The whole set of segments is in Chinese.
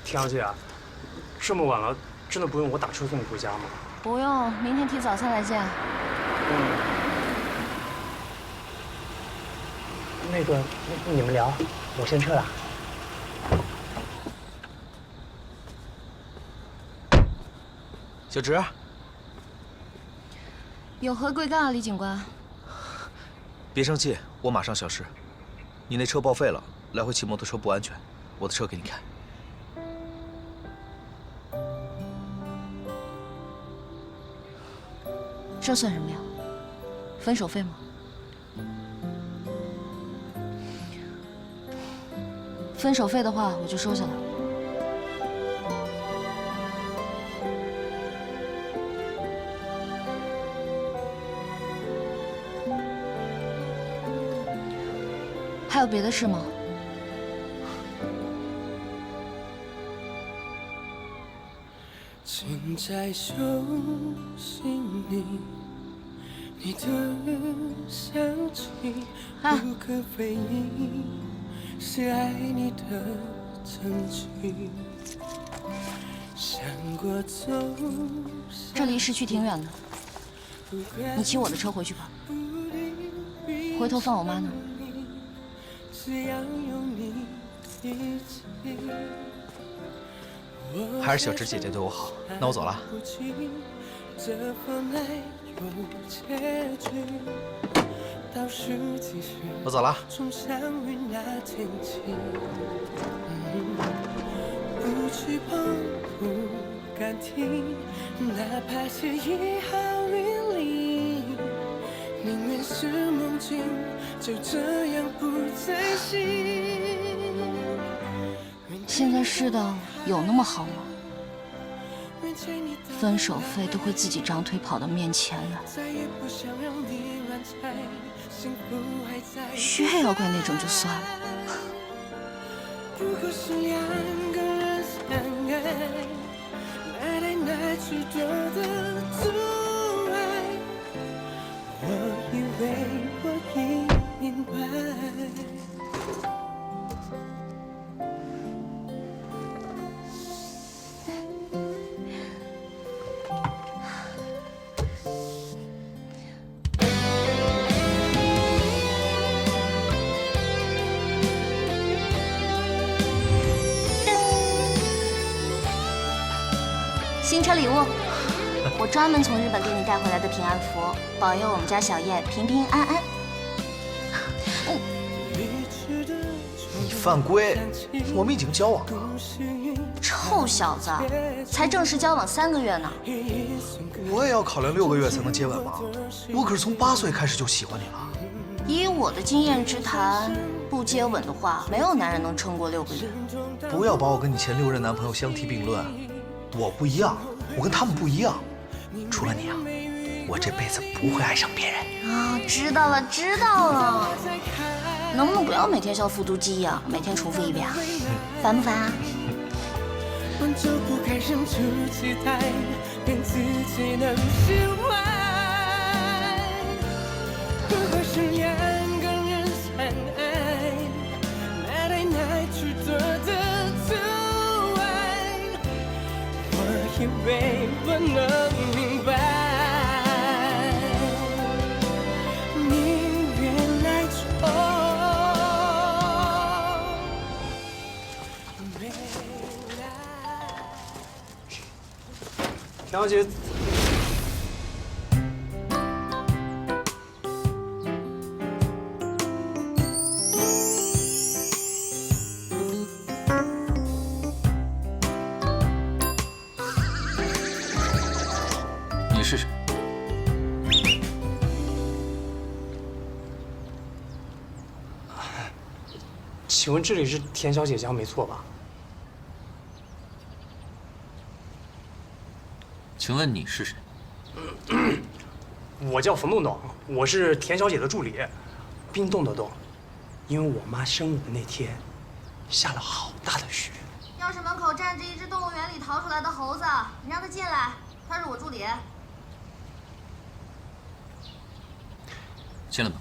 田小姐啊，这么晚了，真的不用我打车送你回家吗？不用，明天提早餐来见。那个，你们聊，我先撤了。小直，有何贵干啊，李警官？别生气，我马上消失。你那车报废了，来回骑摩托车不安全，我的车给你开。这算什么呀？分手费吗？分手费的话，我就收下了。还有别的事吗？正在熟悉你，你的香气不可回忆，是爱你的证据。想过走，这离市区挺远的，你骑我的车回去吧，回头放我妈那儿。只要有你一起。还是小直姐姐对我好，那我走了。我走了。不去碰，不敢听，哪怕是1毫云里，宁愿是梦境，就这样不再醒。现在世道有那么好吗？分手费都会自己长腿跑到面前来，炫耀怪那种就算了。不过是两个人相爱，来来来去多的阻碍，我以为我已明白。新车礼物，我专门从日本给你带回来的平安符，保佑我们家小叶平平安安。你犯规，我们已经交往了。臭小子，才正式交往3个月呢。我也要考量6个月才能接吻吗？我可是从8岁开始就喜欢你了。以我的经验之谈，不接吻的话，没有男人能撑过6个月。不要把我跟你前6任男朋友相提并论。我不一样，我跟他们不一样。除了你啊，我这辈子不会爱上别人。啊，知道了，知道了。能不能不要每天像复读机一样，每天重复一遍啊？烦不烦啊？就不该生出期待，骗自己能释怀。如果是两个人相爱，来来来去多的阻碍，我以为我能明白，宁愿来错。田小姐，你是谁？请问这里是田小姐家没错吧？请问你是谁？我叫冯栋栋，我是田小姐的助理，冰冻的冻，因为我妈生我的那天，下了好大的雪。钥匙门口站着一只动物园里逃出来的猴子，你让他进来，他是我助理。进来吧。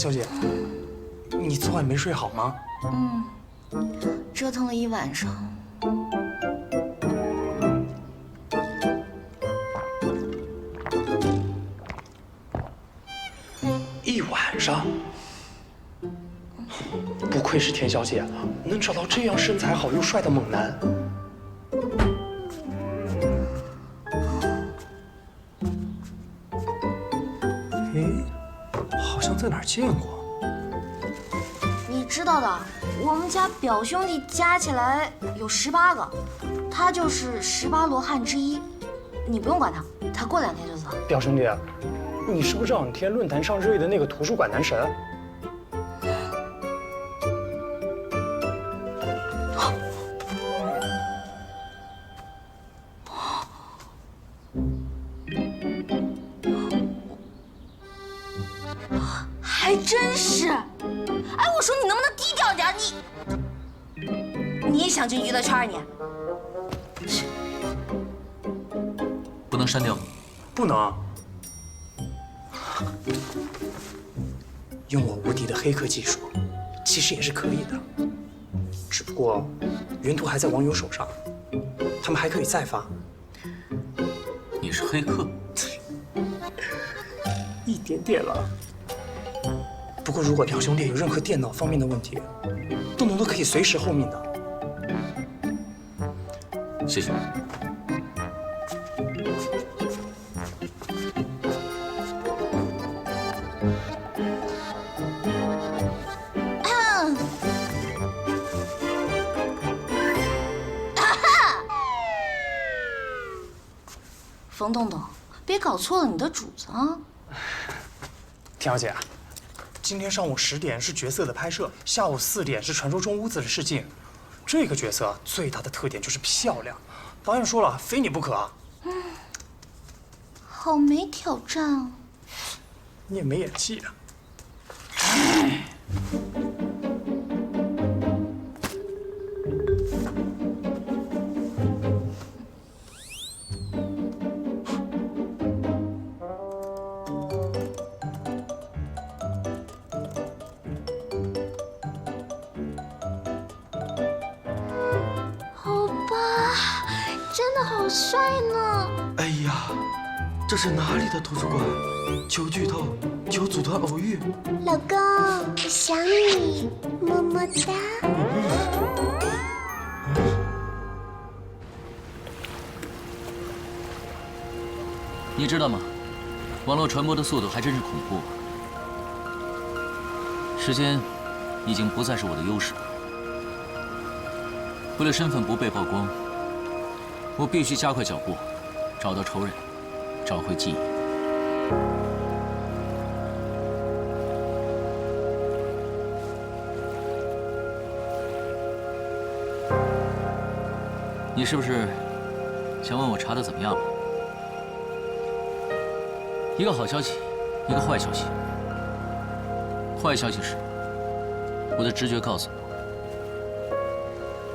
小姐，你昨晚没睡好吗？折腾了一晚上。一晚上？不愧是田小姐，能找到这样身材好又帅的猛男。诶，好像在哪儿见过。你知道的，我们家表兄弟加起来有18个，他就是18罗汉之一。你不用管他，他过2天就走。表兄弟，你是不是这两天论坛上热议的那个图书馆男神？还真是。哎，我说你能不能低调点？你也想进娱乐圈你？不能删掉。不能。用我无敌的黑客技术，其实也是可以的。只不过，原图还在网友手上，他们还可以再发。你是黑客？一点点了。不过，如果表兄弟有任何电脑方面的问题，东东都可以随时候命的。谢谢。冯东东，别搞错了你的主子啊！田小姐，今天上午10点是角色的拍摄，下午4点是传说中屋子的试镜。这个角色最大的特点就是漂亮，导演说了，非你不可啊！好没挑战啊！你也没演技啊！好帅呢！哎呀，这是哪里的图书馆？求剧透，求组团偶遇。老公，想你，么么哒。你知道吗？网络传播的速度还真是恐怖。时间已经不再是我的优势了。为了身份不被曝光，我必须加快脚步，找到仇人，找回记忆。你是不是想问我查的怎么样了？一个好消息，一个坏消息。坏消息是，我的直觉告诉我，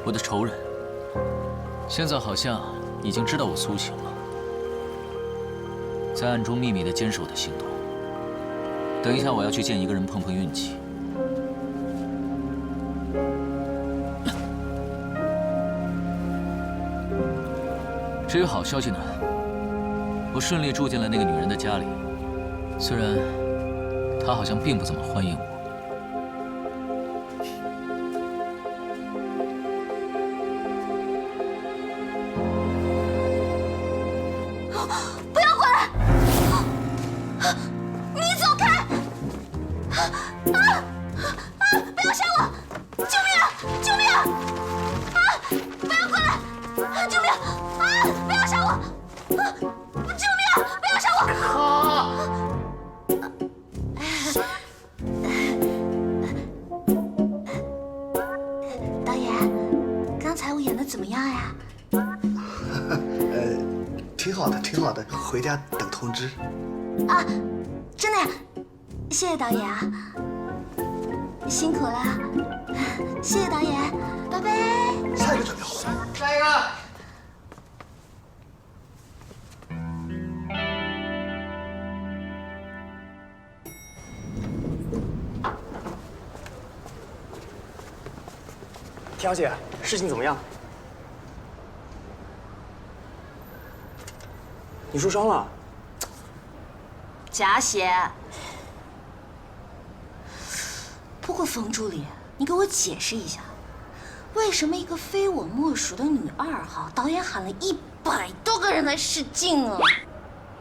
我的仇人现在好像已经知道我苏醒了，在暗中秘密地监视我的行动。等一下，我要去见一个人碰碰运气。至于好消息呢，我顺利住进了那个女人的家里，虽然她好像并不怎么欢迎我。不要过来！你走开！不要杀我！救命啊！救命啊！不要过来！救命！不要杀我！救命啊！不要杀我！导演，刚才我演的怎么样呀？挺好的，挺好的，回家等通知。啊，真的呀！谢谢导演啊，辛苦了，谢谢导演，拜拜。下一个准备好了。下一个。田小姐，事情怎么样？你受伤了？假血。不过冯助理，你给我解释一下，为什么一个非我莫属的女2号，导演喊了100多个人来试镜啊？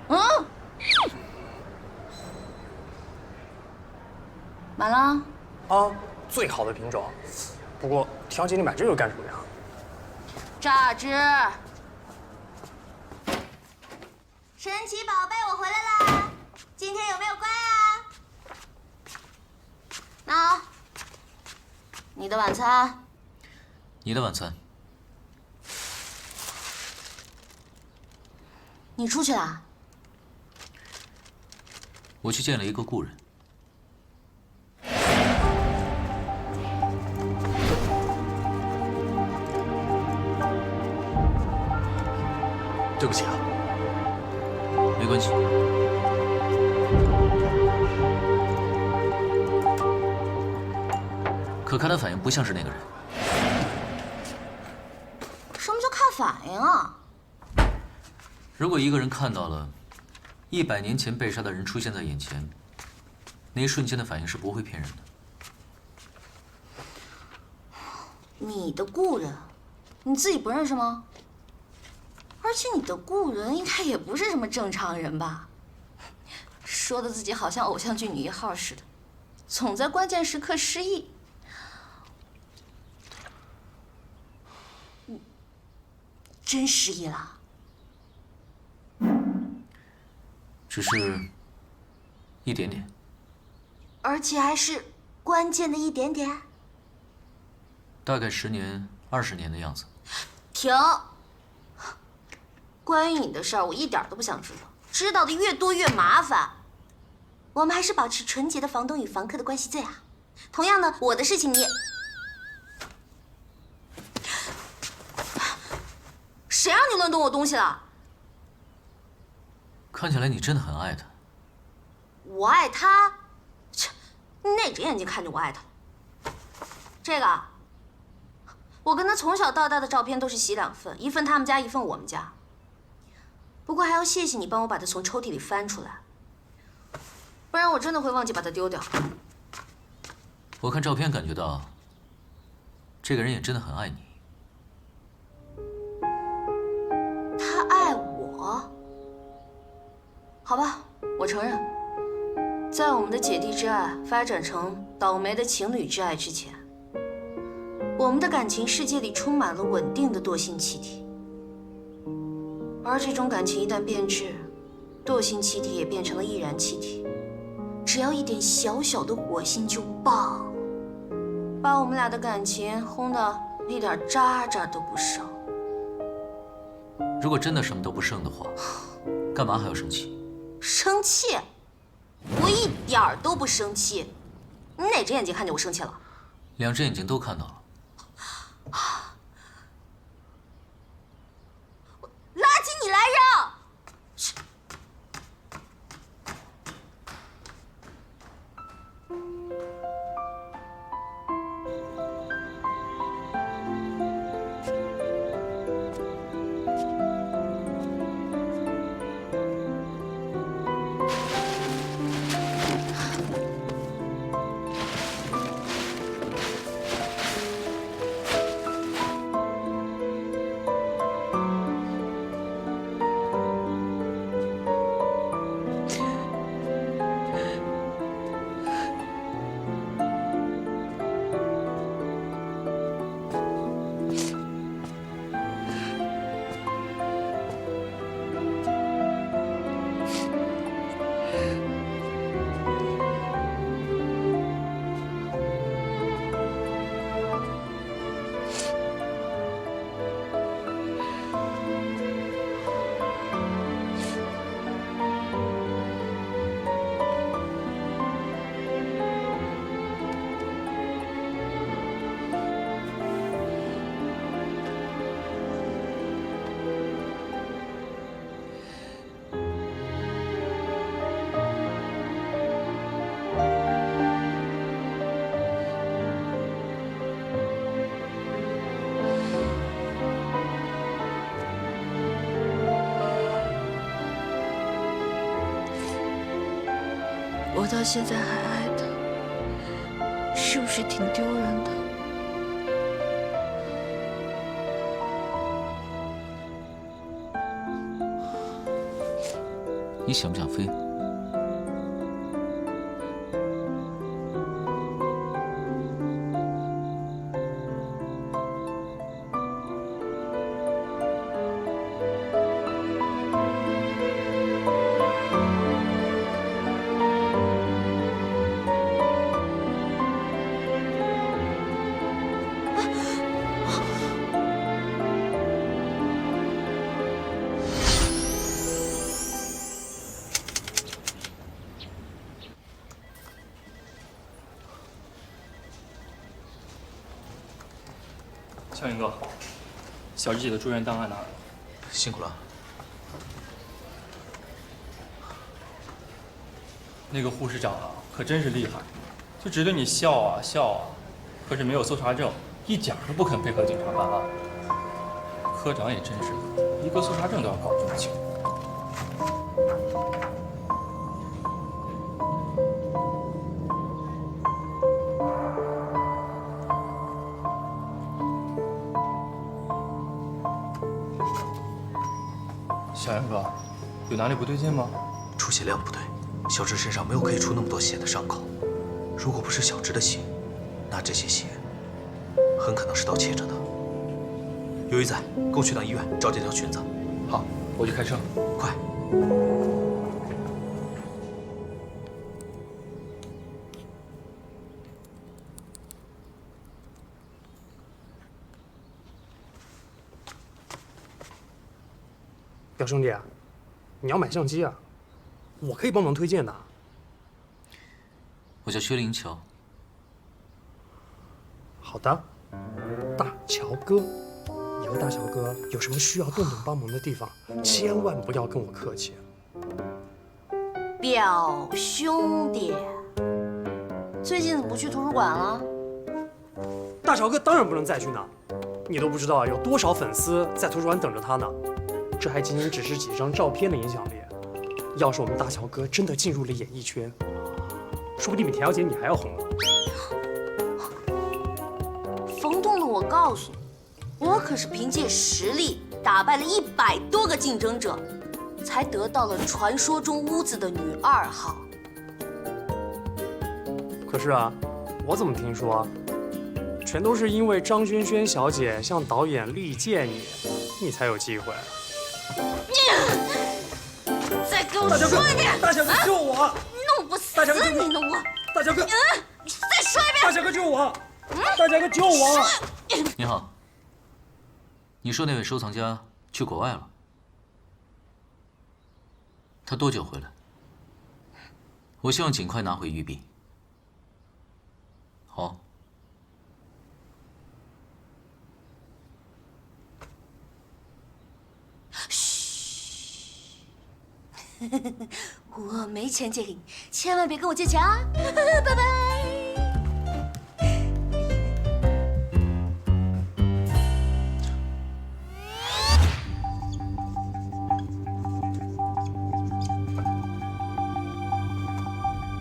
嗯？买了？啊，最好的品种。不过田小姐，你买这个干什么呀？榨汁。神奇宝贝，我回来啦！今天有没有乖啊？那，你的晚餐。你的晚餐。你出去啦？我去见了一个故人。对不起啊。没关系。可看他反应不像是那个人。什么叫看反应啊？如果一个人看到了100年前被杀的人出现在眼前，那一瞬间的反应是不会骗人的。你的故人，你自己不认识吗？而且你的故人应该也不是什么正常人吧？说的自己好像偶像剧女1号似的，总在关键时刻失忆。真失忆了？只是一点点。而且还是关键的一点点？大概10年、20年的样子。停！关于你的事儿，我一点都不想知道，知道的越多越麻烦。我们还是保持纯洁的房东与房客的关系最好。同样的，我的事情你……谁让你乱动我东西了？看起来你真的很爱他。我爱他？切，你哪只眼睛看见我爱他了？这个，我跟他从小到大的照片都是洗2份，一份他们家，一份我们家。不过还要谢谢你帮我把它从抽屉里翻出来，不然我真的会忘记把它丢掉。我看照片感觉到，这个人也真的很爱你。他爱我？好吧，我承认，在我们的姐弟之爱发展成倒霉的情侣之爱之前，我们的感情世界里充满了稳定的惰性气体。而这种感情一旦变质，惰性气体也变成了易燃气体，只要一点小小的火星就爆，把我们俩的感情轰得一点渣渣都不剩。如果真的什么都不剩的话，干嘛还要生气？生气？我一点儿都不生气。你哪只眼睛看见我生气了？2只眼睛都看到了。垃圾，你来扔！我到现在还爱他，是不是挺丢人的？你想不想飞？小云哥，小智姐的住院档案拿来了。辛苦了。那个护士长啊，可真是厉害，就指着你笑啊笑啊，可是没有搜查证，一点都不肯配合警察办案。科长也真是的，一个搜查证都要搞这么久。小杨哥，有哪里不对劲吗？出血量不对，小智身上没有可以出那么多血的伤口。如果不是小智的血，那这些血很可能是盗窃者的。有鱼仔，跟我去趟医院找这条裙子。好，我去开车。快！表兄弟，你要买相机啊？我可以帮忙推荐的。我叫薛灵桥。好的，大乔哥，以后大乔哥有什么需要顿顿帮忙的地方，千万不要跟我客气。表兄弟，最近怎么不去图书馆了？大乔哥当然不能再去呢，你都不知道有多少粉丝在图书馆等着他呢。这还仅仅只是几张照片的影响力。要是我们大乔哥真的进入了演艺圈，说不定比田小姐你还要红呢。冯东东，我告诉你，我可是凭借实力打败了100多个竞争者，才得到了传说中屋子的女2号。可是啊，我怎么听说，全都是因为张轩轩小姐向导演力荐你，你才有机会。再给我说一遍！大乔哥救我！弄不死大乔哥你呢我！大乔哥，再说一遍！大乔哥救我！大乔哥救我！你好，你说那位收藏家去国外了？他多久回来？我希望尽快拿回玉璧。好。我没钱借给你，千万别跟我借钱啊！拜拜。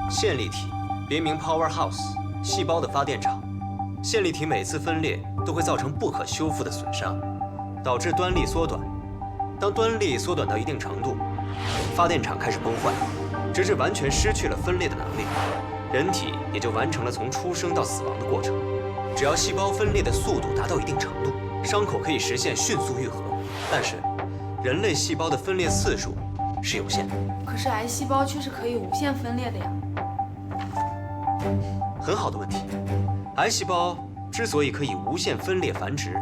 线粒体别名 Powerhouse， 细胞的发电厂。线粒体每次分裂都会造成不可修复的损伤，导致端粒缩短。当端粒缩短到一定程度，发电厂开始崩坏，直至完全失去了分裂的能力，人体也就完成了从出生到死亡的过程。只要细胞分裂的速度达到一定程度，伤口可以实现迅速愈合。但是，人类细胞的分裂次数是有限的。可是癌细胞却是可以无限分裂的呀。很好的问题。癌细胞之所以可以无限分裂繁殖，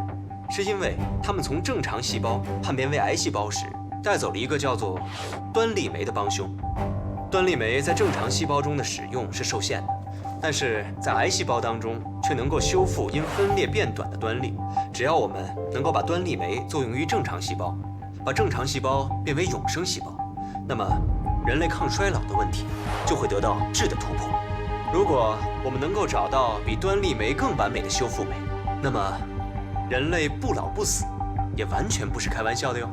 是因为它们从正常细胞叛变为癌细胞时，带走了一个叫做端粒酶的帮凶。端粒酶在正常细胞中的使用是受限的，但是在癌细胞当中却能够修复因分裂变短的端粒。只要我们能够把端粒酶作用于正常细胞，把正常细胞变为永生细胞，那么人类抗衰老的问题就会得到质的突破。如果我们能够找到比端粒酶更完美的修复酶，那么人类不老不死也完全不是开玩笑的哟。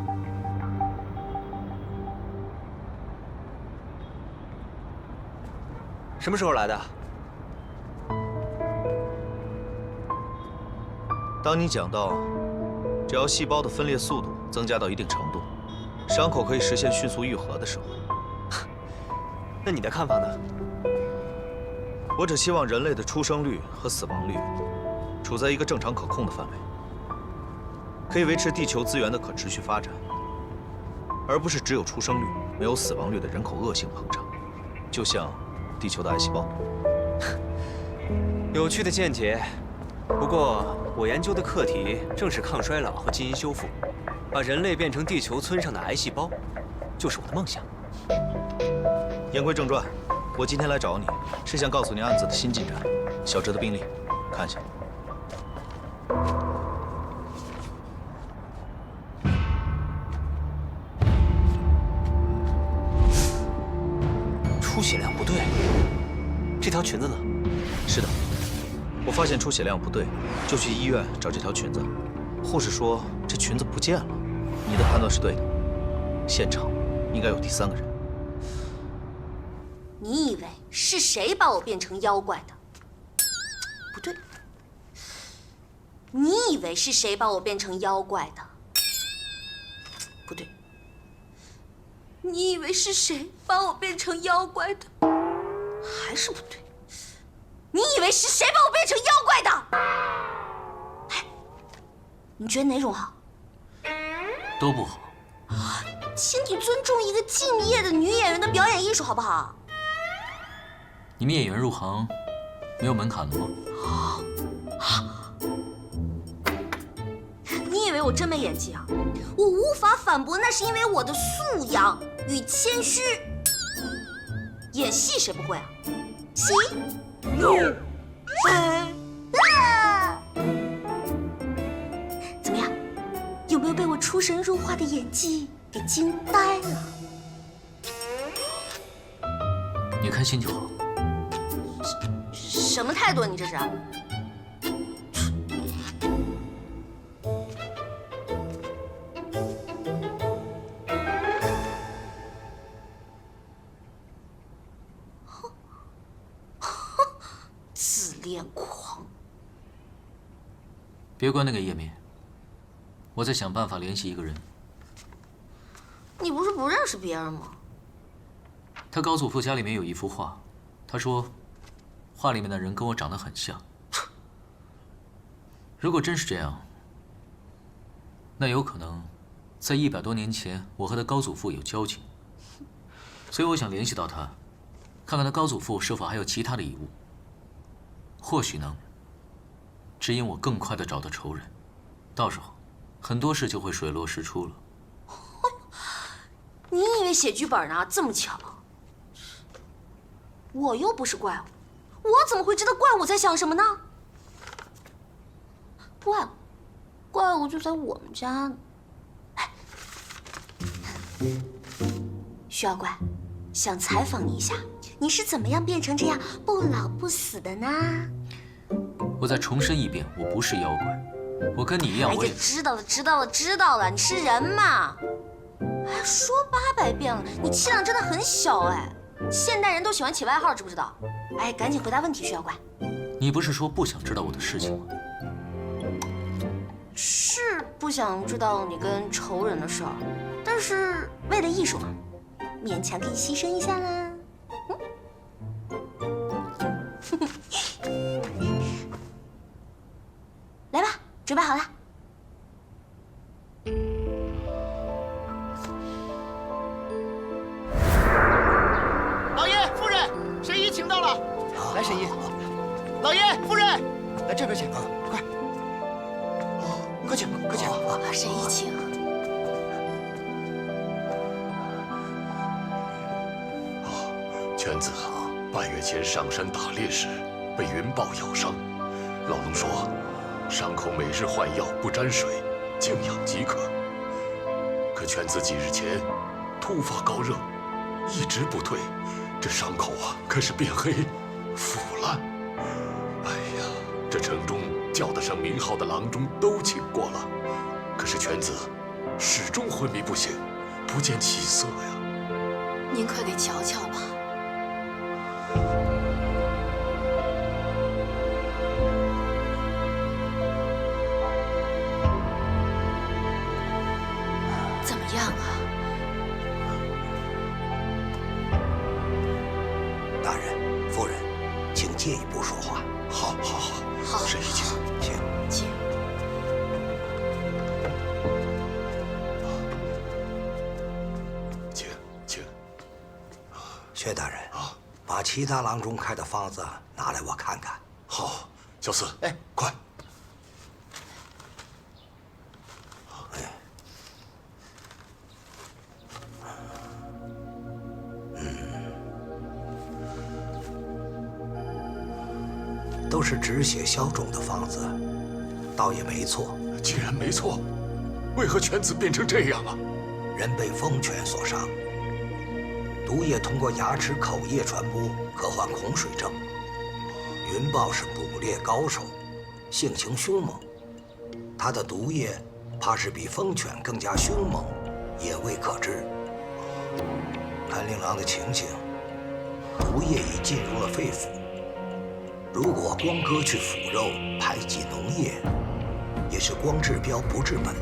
什么时候来的？当你讲到，只要细胞的分裂速度增加到一定程度，伤口可以实现迅速愈合的时候，那你的看法呢？我只希望人类的出生率和死亡率处在一个正常可控的范围，可以维持地球资源的可持续发展，而不是只有出生率没有死亡率的人口恶性膨胀，就像地球的癌细胞。有趣的见解。不过，我研究的课题正是抗衰老和基因修复，把人类变成地球村上的癌细胞，就是我的梦想。言归正传，我今天来找你，是想告诉你案子的新进展。小哲的病历，看一下。出血量不对，这条裙子呢？是的。我发现出血量不对，就去医院找这条裙子。护士说这裙子不见了。你的判断是对的，现场应该有第三个人。你以为是谁把我变成妖怪的？不对。你以为是谁把我变成妖怪的？不对。你以为是谁把我变成妖怪的？还是不对。你以为是谁把我变成妖怪的？哎，你觉得哪种好？都不好。请你尊重一个敬业的女演员的表演艺术，好不好？你们演员入行没有门槛的吗？你以为我真没演技啊？我无法反驳，那是因为我的素养与谦虚。演戏谁不会啊？戏。怎么样？有没有被我出神入化的演技给惊呆了？你开心就好。什么态度？你这是？自恋狂！别关那个页面，我在想办法联系一个人。你不是不认识别人吗？他高祖父家里面有一幅画，他说，画里面的人跟我长得很像。如果真是这样，那有可能，在100多年前，我和他高祖父有交情，所以我想联系到他，看看他高祖父是否还有其他的遗物，或许能指引我更快地找到仇人，到时候很多事就会水落石出了。你以为写剧本呢？这么巧？我又不是怪物，我怎么会知道怪物在想什么呢？怪物就在我们家呢。徐妖怪，想采访你一下，你是怎么样变成这样不老不死的呢？我再重申一遍，我不是妖怪，我跟你一样，我也……知道了，你是人嘛？哎，说800遍了，你气量真的很小哎。现代人都喜欢起外号，知不知道？哎，赶紧回答问题，徐妖怪。你不是说不想知道我的事情吗？是不想知道你跟仇人的事儿，但是为了艺术嘛，勉强可以牺牲一下啦。来吧，准备好了。老爷、夫人，神医请到了。来，神医。老爷、夫人，来这边请，快。快请，快请。神医请。犬子啊，半月前上山打猎时被云豹咬伤，老农说伤口每日换药不沾水，静养即可。可犬子几日前突发高热，一直不退，这伤口啊开始变黑、腐烂。哎呀，这城中叫得上名号的郎中都请过了，可是犬子始终昏迷不醒，不见起色呀。您快给瞧瞧吧。样啊？大人、夫人，请借一步说话。好，好，好，好，沈姨请，请。请。请。薛大人啊，把其他郎中开的方子拿来我看看。好，小四，哎，快。都是止血消肿的方子，倒也没错。既然没错，为何犬子变成这样啊？人被疯犬所伤，毒液通过牙齿、口液传播，可患恐水症。云豹是捕猎高手，性情凶猛，他的毒液怕是比疯犬更加凶猛，也未可知。看令郎的情形，毒液已进入了肺腑。如果光割去腐肉，排挤脓液，也是光治标不治本，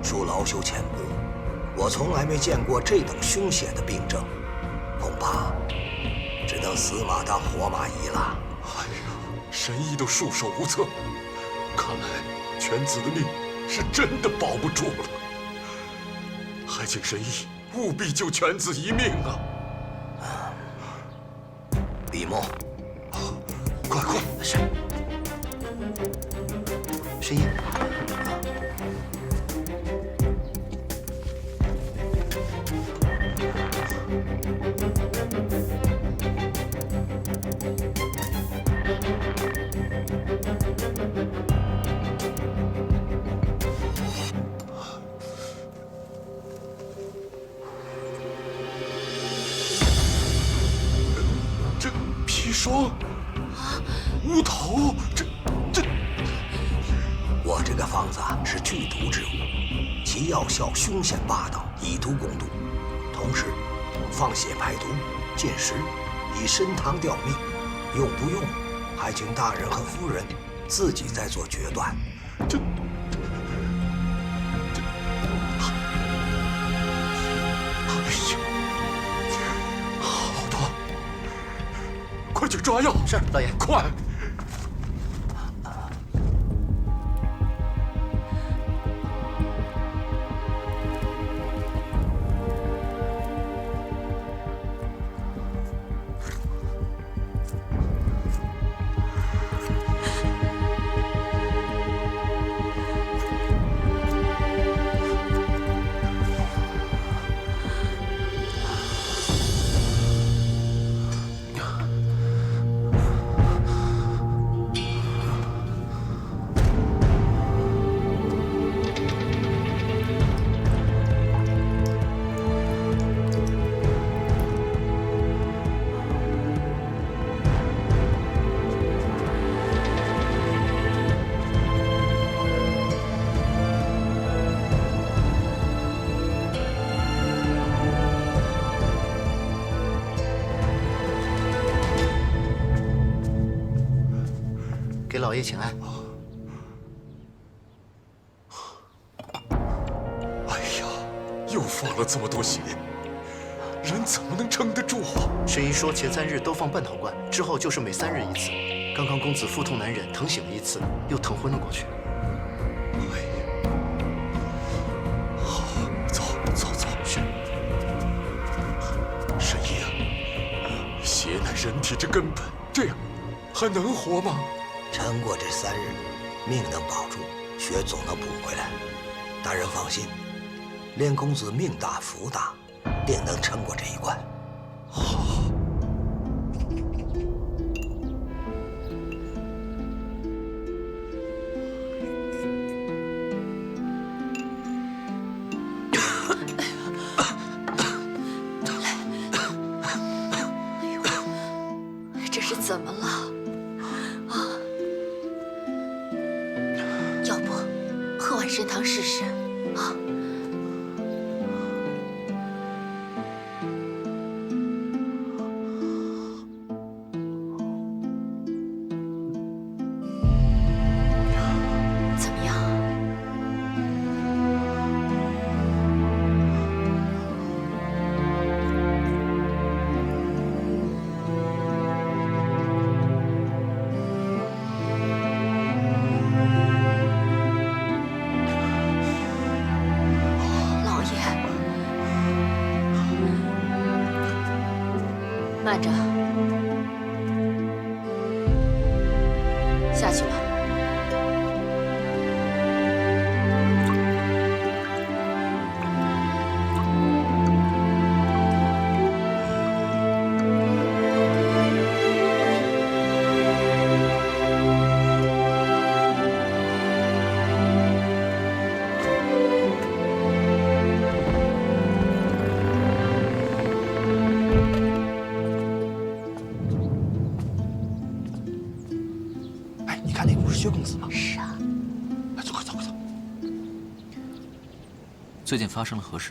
恕老朽浅薄。我从来没见过这等凶险的病症，恐怕只能死马当活马医了。哎呦，神医都束手无策，看来犬子的命是真的保不住了。还请神医务必救犬子一命啊！笔墨。快！是。神医。这砒霜。乌头，这，我这个方子是剧毒之物，其药效凶险霸道，以毒攻毒，同时放血排毒、禁食，以参汤吊命。用不用，还请大人和夫人自己再做决断。哎呀，好吧，快去抓药。是，老爷，快！给老爷请安。哎呀，又放了这么多血，人怎么能撑得住啊？神医说前3日都放半陶罐，之后就是每3日一次。刚刚公子腹痛难忍，疼醒了一次，又疼昏了过去。哎呀，好，走。是。神医啊，血乃人体之根本，这样还能活吗？撑过这3日，命能保住，血总能补回来。大人放心，连公子命大福大，定能撑过这一关。好。这是怎么了？啊！要不喝碗参汤试试啊？怎么样？慢着，下去吧。薛公子吗？是啊。哎，走，快走，快走。最近发生了何事？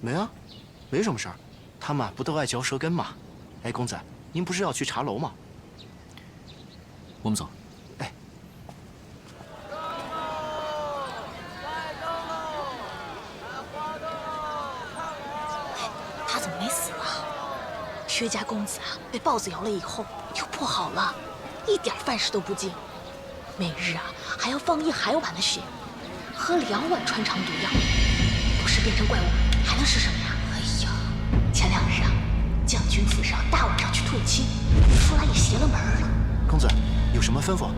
没啊，没什么事儿。他们不都爱嚼舌根吗？哎，公子，您不是要去茶楼吗？我们走。哎。他怎么没死啊？薛家公子啊，被豹子咬了以后又不好了，一点饭食都不进。 每日啊，还要放一海碗的血，喝2碗穿肠毒药，不是变成怪物，还能是什么呀？哎呀，前2日啊，将军府上大晚上去退亲，出来也邪了门了。公子，有什么吩咐？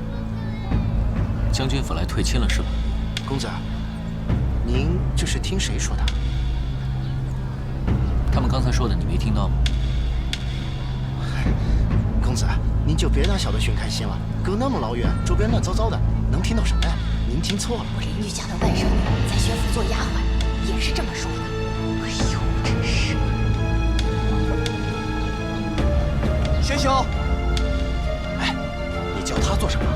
将军府来退亲了是吧？公子，您这是听谁说的？他们刚才说的你没听到吗？公子，您就别当小的寻开心了。 隔那么老远，周边乱糟糟的，能听到什么呀？您听错了。我邻居家的外甥女在薛府做丫鬟，也是这么说的。哎呦，真是！薛兄，哎，你叫他做什么？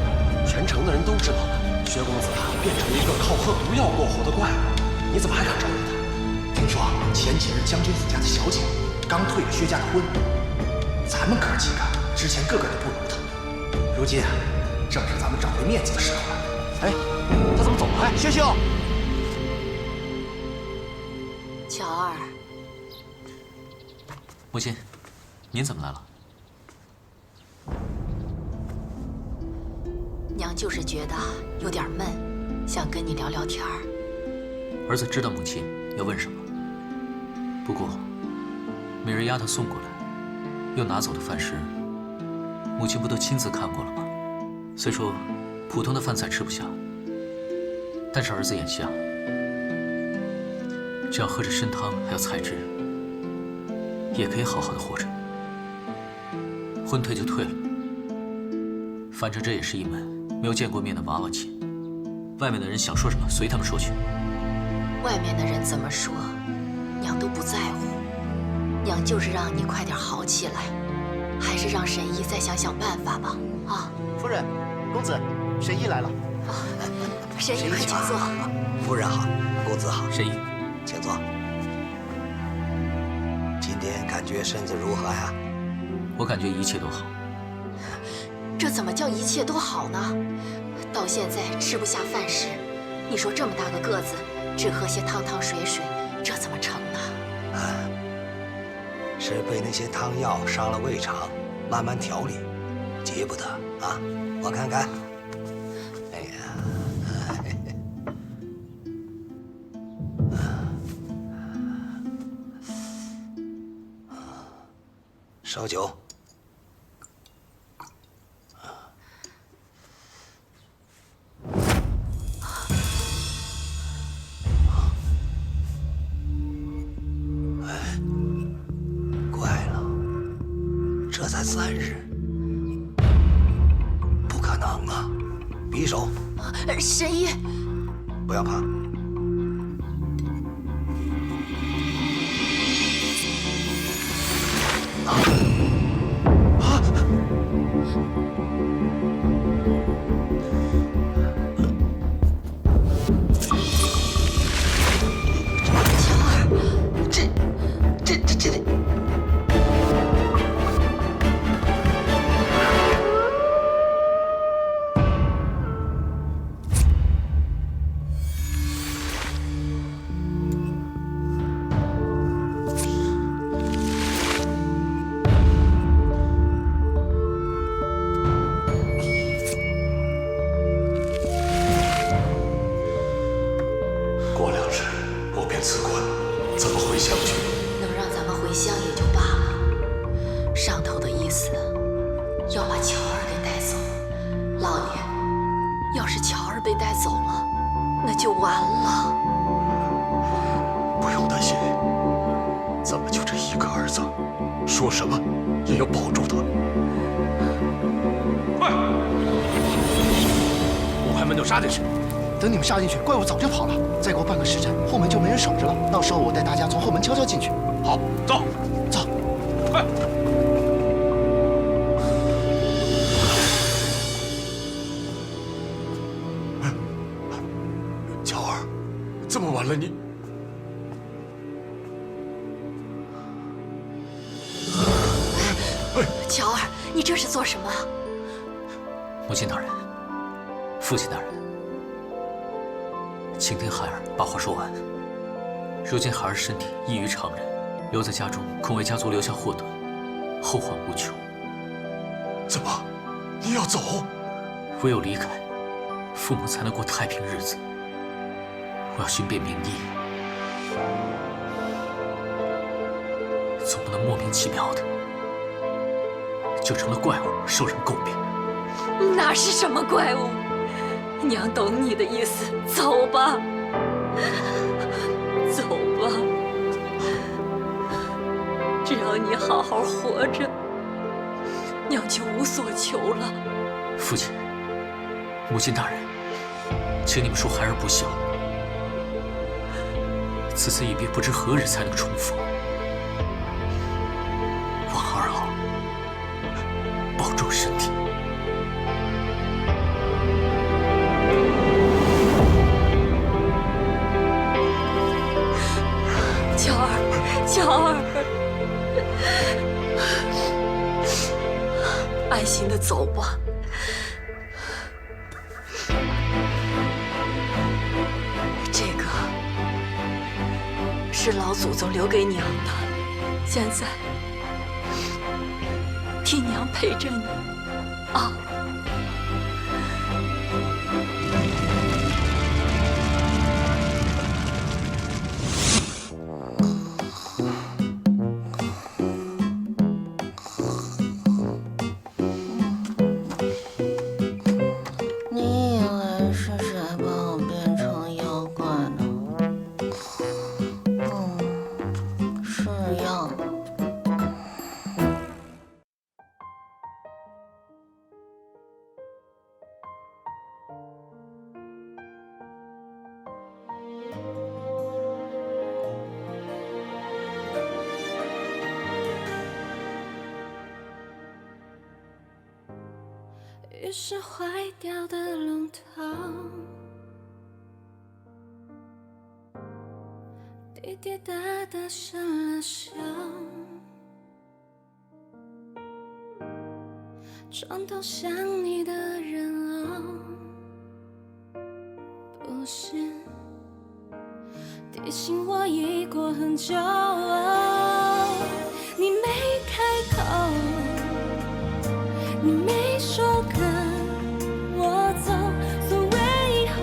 全城的人都知道了，薛公子啊变成一个靠喝毒药过活的怪物，你怎么还敢招惹他？听说前几日将军府家的小姐刚退了薛家的婚，咱们哥几个之前个个都不如他。 如今啊，正是咱们找回面子的时候了。哎，他怎么走了？哎，薛兄，乔儿，母亲，您怎么来了？娘就是觉得有点闷，想跟你聊聊天儿。儿子知道母亲要问什么，不过美人丫头送过来又拿走的饭食。 母亲不都亲自看过了吗？虽说普通的饭菜吃不下，但是儿子眼下只要喝着参汤还有菜汁，也可以好好的活着。婚退就退了，反正这也是一门没有见过面的娃娃亲。外面的人想说什么随他们说去。外面的人怎么说，娘都不在乎。娘就是让你快点好起来。 还是让沈姨再想想办法吧，啊！夫人，公子，沈姨来了。沈姨，快请坐。夫人好，公子好。沈姨，请坐。今天感觉身子如何呀？我感觉一切都好。这怎么叫一切都好呢？到现在吃不下饭食，你说这么大个个子，只喝些汤汤水水，这怎么成呢？是被那些汤药伤了胃肠，慢慢调理，急不得啊！我看看，哎呀，烧酒。这才3日，不可能啊！匕首，沈姨，不要怕。上头的意思要把乔儿给带走。老爷，要是乔儿被带走了，那就完了。不用担心，咱们就这一个儿子，说什么也要保住他。快！五海门都杀进去！等你们杀进去，怪物早就跑了。再过半个时辰，后门就没人守着了。到时候我带大家从后门悄悄进去。好，走，走，快！乔儿，这么晚了你……乔儿，你这是做什么？母亲大人，父亲大人，请听孩儿把话说完。如今孩儿身体异于常人，留在家中恐为家族留下祸端，后患无穷。怎么，你要走？唯有离开，父母才能过太平日子。我要寻遍名医，总不能莫名其妙的就成了怪物，受人诟病。哪是什么怪物？娘懂你的意思，走吧，走吧。只要你好好活着，娘就无所求了。父亲、母亲大人，请你们恕孩儿不孝。此次一别，不知何日才能重逢。望二老保重身体。乔儿，乔儿，安心的走吧。这个是老祖宗留给娘的，现在替娘陪着你啊。你以为是谁把我变成妖怪呢？是药。于是坏掉的龙头滴滴答答响了响，床头想你的人哦，不是提醒我已过很久哦，你没开口，你没说跟我走，所谓以后，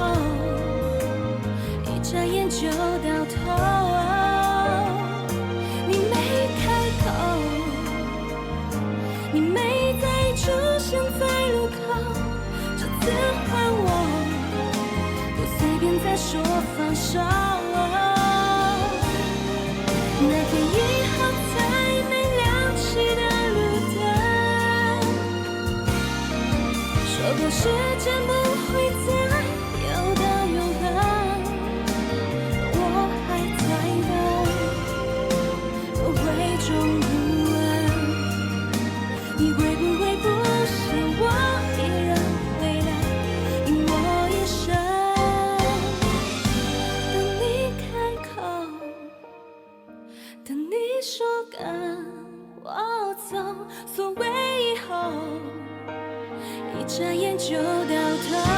一眨眼就到头。你没开口，你没再出现在路口，这次换我，不随便再说放手。那天以后才没亮起的说过时间不会再有的永恒，我还在等，我会终不安。你会不会不想我一人回来，因我一生等你开口，等你说跟我走，所谓以后。一眨眼就到头。